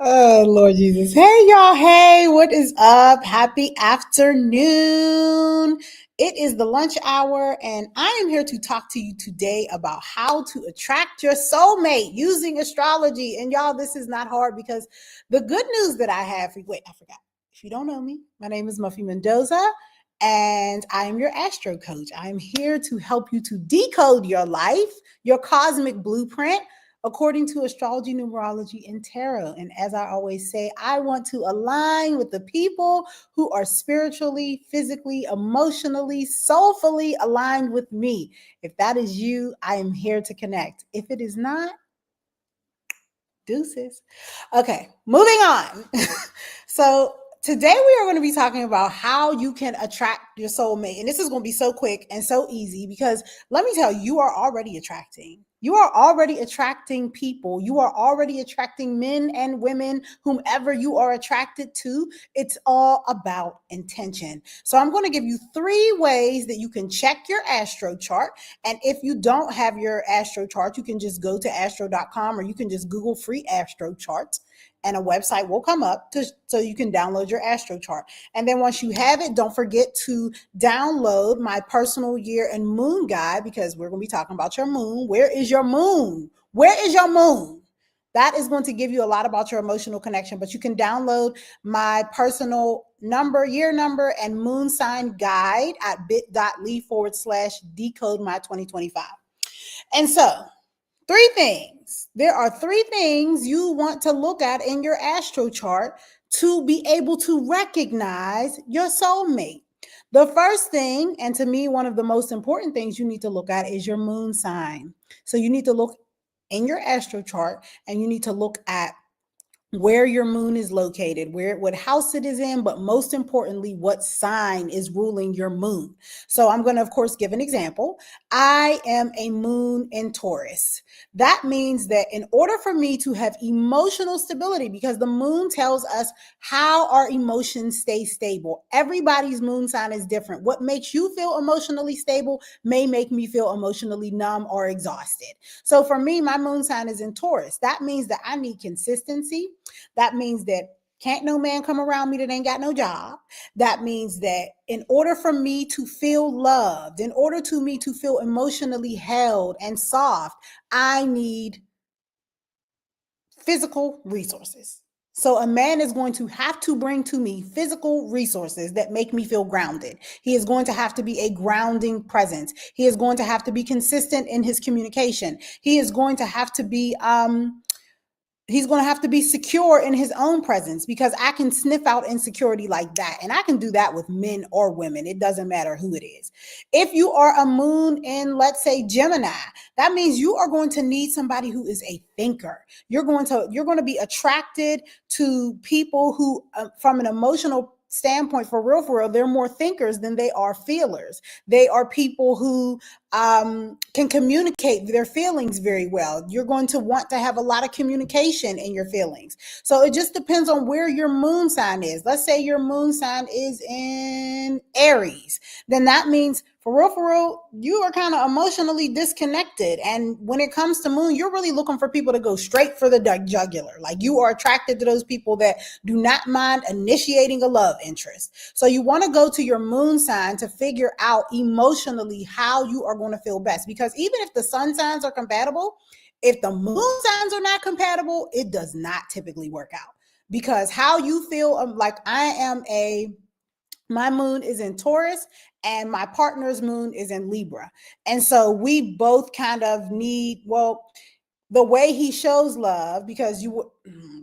Oh, Lord Jesus. Hey, y'all. Hey, what is up? Happy afternoon. It is the lunch hour, and I am here to talk to you today about how to attract your soulmate using astrology. And y'all, this is not hard because the good news that I have for you, wait, I forgot. If you don't know me, my name is Muffy Mendoza, and I am your astro coach. I am here to help you to decode your life, your cosmic blueprint according to astrology, numerology, and tarot. And as I always say, I want to align with the people who are spiritually, physically, emotionally, soulfully aligned with me. If that is you, I am here to connect. If it is not, deuces. Okay, moving on. So today we are going to be talking about how you can attract your soulmate. And this is going to be so quick and so easy because let me tell you, you are already attracting. You are already attracting people. You are already attracting men and women, whomever you are attracted to. It's all about intention. So I'm going to give you 3 ways that you can check your astro chart. And if you don't have your astro chart, you can just go to astro.com or you can just Google free astro charts and a website will come up so you can download your astro chart. And then once you have it, don't forget to download my personal year and moon guide because we're going to be talking about your moon. Where is your moon? Where is your moon? That is going to give you a lot about your emotional connection, but you can download my personal year number, and moon sign guide at bit.ly/decode my 2025. And so 3 things. There are 3 things you want to look at in your astro chart to be able to recognize your soulmate. The first thing, and to me, one of the most important things you need to look at is your moon sign. So you need to look in your astro chart and you need to look at where your moon is located, what house it is in, but most importantly, what sign is ruling your moon. So I'm going to, of course, give an example. I am a moon in Taurus. That means that in order for me to have emotional stability, because the moon tells us how our emotions stay stable. Everybody's moon sign is different. What makes you feel emotionally stable may make me feel emotionally numb or exhausted. So for me, my moon sign is in Taurus. That means that I need consistency. That means that can't no man come around me that ain't got no job. That means that in order for me to feel loved, in order to me to feel emotionally held and soft, I need physical resources. So a man is going to have to bring to me physical resources that make me feel grounded. He is going to have to be a grounding presence. He is going to have to be consistent in his communication. He is going to have to be he's going to have to be secure in his own presence, because I can sniff out insecurity like that. And I can do that with men or women. It doesn't matter who it is. If you are a moon in, let's say, Gemini, that means you are going to need somebody who is a thinker. You're going to be attracted to people who, from an emotional standpoint, for real, they're more thinkers than they are feelers. They are people who can communicate their feelings very well. You're going to want to have a lot of communication in your feelings. So it just depends on where your moon sign is. Let's say your moon sign is in Aries. Then that means for real, you are kind of emotionally disconnected. And when it comes to moon, you're really looking for people to go straight for the jugular. Like, you are attracted to those people that do not mind initiating a love interest. So you want to go to your moon sign to figure out emotionally how you are going to feel best. Because even if the sun signs are compatible, if the moon signs are not compatible, it does not typically work out. Because how you feel, like my moon is in Taurus and my partner's moon is in Libra. And so we both kind of need, the way he shows love, because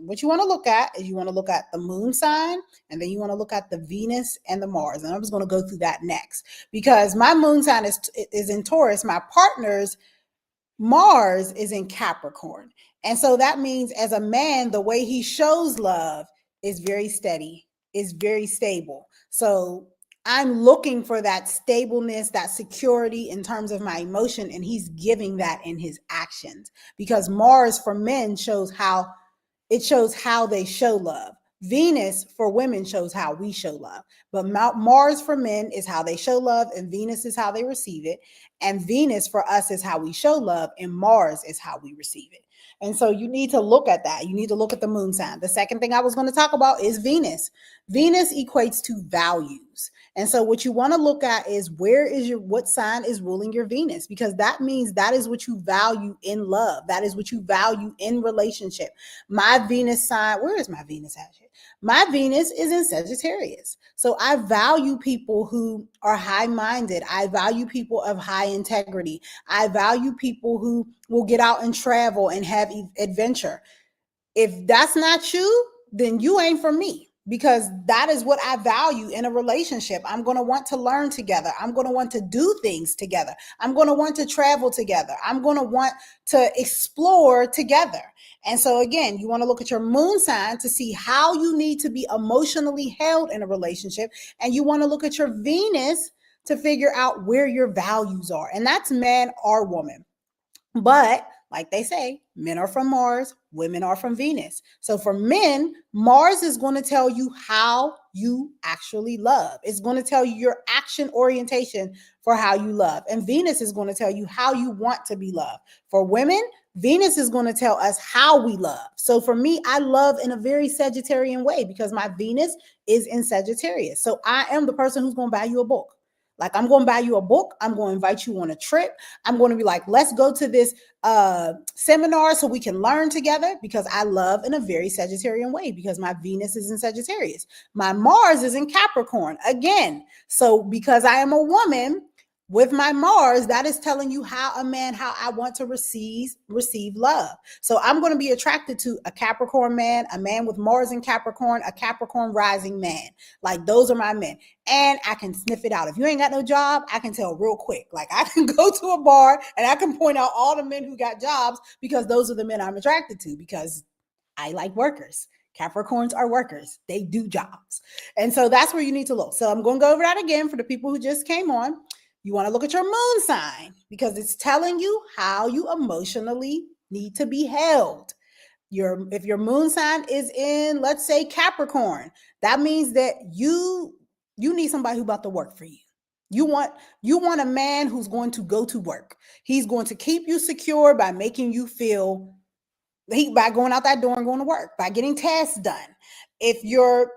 what you want to look at is you want to look at the moon sign, and then you want to look at the Venus and the Mars. And I'm just going to go through that next, because my moon sign is in Taurus. My partner's Mars is in Capricorn. And so that means, as a man, the way he shows love is very steady, is very stable. So I'm looking for that stableness, that security in terms of my emotion, and he's giving that in his actions. Because Mars for men shows how they show love. Venus for women shows how we show love. But Mars for men is how they show love, and Venus is how they receive it. And Venus for us is how we show love, and Mars is how we receive it. And so you need to look at that. You need to look at the moon sign. The second thing I was going to talk about is Venus. Venus equates to values. And so what you want to look at is what sign is ruling your Venus, because that means that is what you value in love. That is what you value in relationship. My Venus sign, where is my Venus at? My Venus is in Sagittarius. So I value people who are high-minded. I value people of high integrity. I value people who will get out and travel and have adventure. If that's not you, then you ain't for me, because that is what I value in a relationship. I'm going to want to learn together. I'm going to want to do things together. I'm going to want to travel together. I'm going to want to explore together. And so again, you want to look at your moon sign to see how you need to be emotionally held in a relationship. And you want to look at your Venus to figure out where your values are. And that's man or woman. But like they say, men are from Mars, women are from Venus. So for men, Mars is going to tell you how you actually love. It's going to tell you your action orientation for how you love. And Venus is going to tell you how you want to be loved. For women, Venus is going to tell us how we love. So for me, I love in a very Sagittarian way because my Venus is in Sagittarius. So I am the person who's going to buy you a book. Like, I'm going to buy you a book. I'm going to invite you on a trip. I'm going to be like, let's go to this seminar so we can learn together, because I love in a very Sagittarian way because my Venus is in Sagittarius. My Mars is in Capricorn again. So because I am a woman, with my Mars, that is telling you how I want to receive love. So I'm going to be attracted to a Capricorn man, a man with Mars in Capricorn, a Capricorn rising man. Like, those are my men. And I can sniff it out. If you ain't got no job, I can tell real quick. Like, I can go to a bar and I can point out all the men who got jobs, because those are the men I'm attracted to, because I like workers. Capricorns are workers. They do jobs. And so that's where you need to look. So I'm going to go over that again for the people who just came on. You want to look at your moon sign because it's telling you how you emotionally need to be held. If your moon sign is in, let's say, Capricorn, that means that you need somebody who's about to work for you. You want a man who's going to go to work. He's going to keep you secure by making you feel by going out that door and going to work, by getting tasks done. If your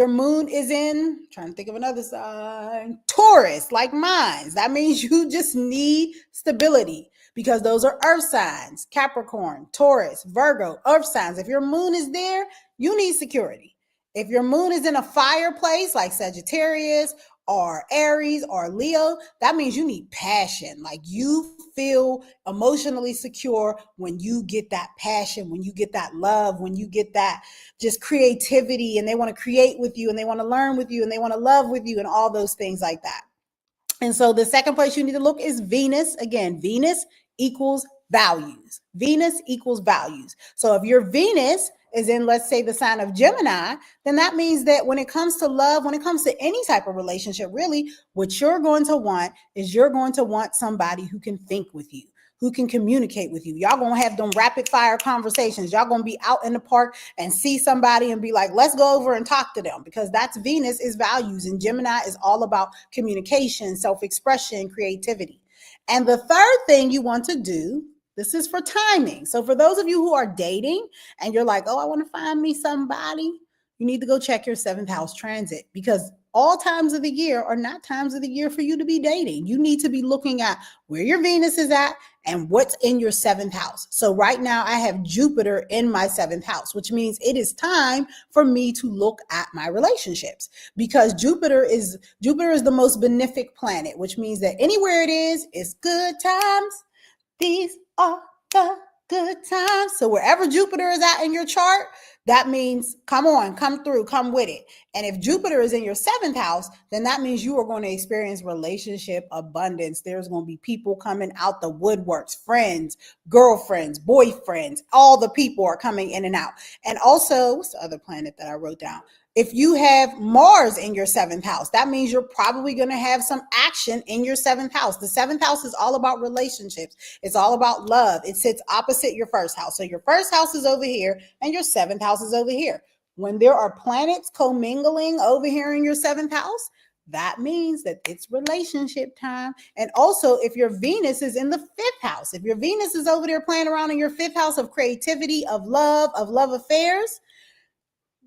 moon is in, trying to think of another sign, Taurus, like mine, that means you just need stability, because those are earth signs. Capricorn, Taurus, Virgo, earth signs. If your moon is there, you need security. If your moon is in a fire place like Sagittarius or Aries or Leo, that means you need passion. Like, you feel emotionally secure when you get that passion, when you get that love, when you get that just creativity, and they want to create with you, and they want to learn with you, and they want to love with you, and all those things like that. And so the second place you need to look is Venus. Again, Venus equals values. Venus equals values. So if your Venus is in, let's say, the sign of Gemini, then that means that when it comes to love, when it comes to any type of relationship, really, what you're going to want is you're going to want somebody who can think with you, who can communicate with you. Y'all gonna have them rapid fire conversations. Y'all gonna be out in the park and see somebody and be like, let's go over and talk to them, because that's Venus is values, and Gemini is all about communication, self-expression, creativity. And the third thing you want to do, this is for timing. So for those of you who are dating and you're like, oh, I want to find me somebody, you need to go check your seventh house transit, because all times of the year are not times of the year for you to be dating. You need to be looking at where your Venus is at and what's in your seventh house. So right now I have Jupiter in my seventh house, which means it is time for me to look at my relationships, because Jupiter is the most benefic planet, which means that anywhere it is, it's good times. These are the good times. So wherever Jupiter is at in your chart, that means come on, come through, come with it. And if Jupiter is in your seventh house, then that means you are going to experience relationship abundance. There's going to be people coming out the woodworks, friends, girlfriends, boyfriends, all the people are coming in and out. And also, what's the other planet that I wrote down? If you have Mars in your seventh house, that means you're probably going to have some action in your seventh house. The seventh house is all about relationships. It's all about love. It sits opposite your first house. So your first house is over here and your seventh house is over here. When there are planets commingling over here in your seventh house, that means that it's relationship time. And also, if your Venus is in the fifth house, if your Venus is over there playing around in your fifth house of creativity, of love affairs,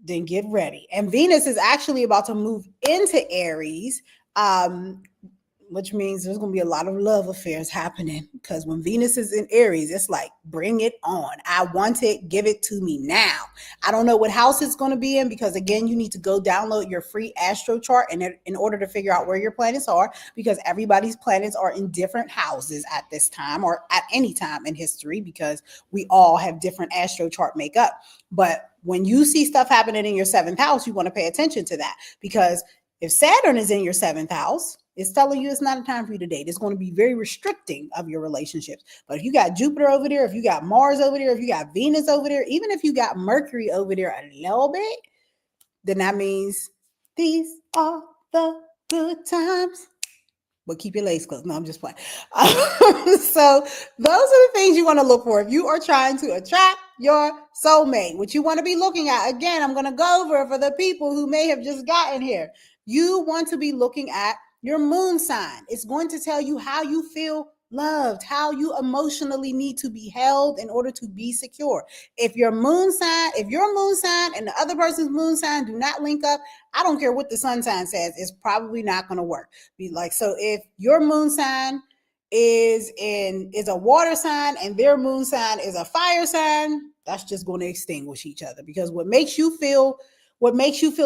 then get ready. And Venus is actually about to move into Aries, which means there's going to be a lot of love affairs happening, because when Venus is in Aries, it's like, bring it on. I want it. Give it to me now. I don't know what house it's going to be in, because again, you need to go download your free astro chart in order to figure out where your planets are, because everybody's planets are in different houses at this time, or at any time in history, because we all have different astro chart makeup. But when you see stuff happening in your seventh house, you want to pay attention to that, because if Saturn is in your seventh house, it's telling you it's not a time for you to date. It's going to be very restricting of your relationships. But if you got Jupiter over there, if you got Mars over there, if you got Venus over there, even if you got Mercury over there a little bit, then that means these are the good times. But keep your legs closed. No, I'm just playing. So those are the things you want to look for if you are trying to attract your soulmate. What you want to be looking at, again, I'm going to go over it for the people who may have just gotten here. You want to be looking at your moon sign. It's going to tell you how you feel loved, how you emotionally need to be held in order to be secure. If your moon sign and the other person's moon sign do not link up, I don't care what the sun sign says, it's probably not going to work. Be like, so if your moon sign is a water sign and their moon sign is a fire sign, that's just going to extinguish each other, because what makes you feel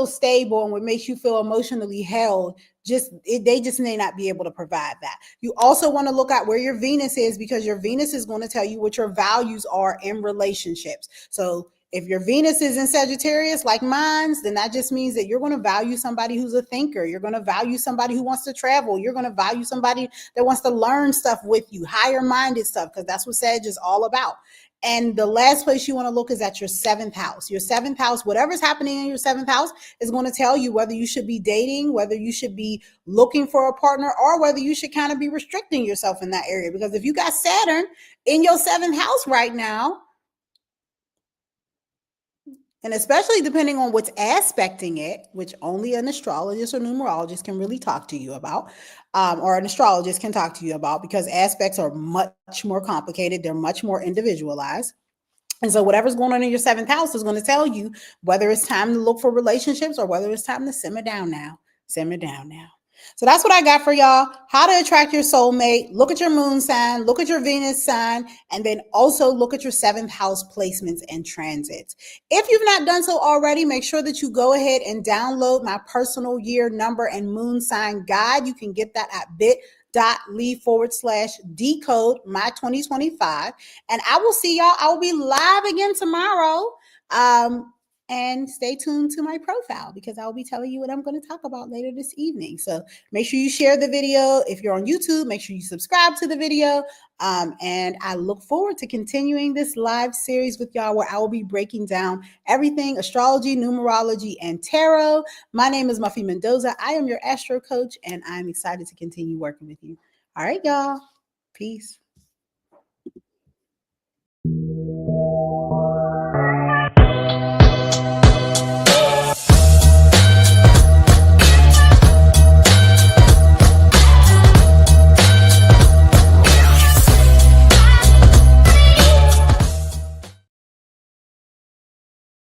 stable and what makes you feel emotionally held, they just may not be able to provide that. You also want to look at where your Venus is, because your Venus is going to tell you what your values are in relationships. So if your Venus is in Sagittarius like mine's, then that just means that you're going to value somebody who's a thinker. You're going to value somebody who wants to travel. You're going to value somebody that wants to learn stuff with you, higher minded stuff, because that's what Sag is all about. And the last place you want to look is at your seventh house. Your seventh house, whatever's happening in your seventh house, is going to tell you whether you should be dating, whether you should be looking for a partner, or whether you should kind of be restricting yourself in that area. Because if you got Saturn in your seventh house right now, and especially depending on what's aspecting it, which only an astrologist or numerologist can really talk to you about, or an astrologist can talk to you about, because aspects are much more complicated. They're much more individualized. And so whatever's going on in your seventh house is going to tell you whether it's time to look for relationships or whether it's time to simmer down now. Simmer down now. So that's what I got for y'all. How to attract your soulmate. Look at your moon sign, look at your Venus sign, and then also look at your seventh house placements and transits. If you've not done so already, make sure that you go ahead and download my personal year, number, and moon sign guide. You can get that at bit.ly/decode my 2025. And I will see y'all. I will be live again tomorrow. And stay tuned to my profile, because I'll be telling you what I'm going to talk about later this evening. So make sure you share the video. If you're on YouTube, make sure you subscribe to the video. And I look forward to continuing this live series with y'all, where I will be breaking down everything astrology, numerology, and tarot. My name is Muffy Mendoza. I am your astro coach, and I'm excited to continue working with you. All right, y'all. Peace.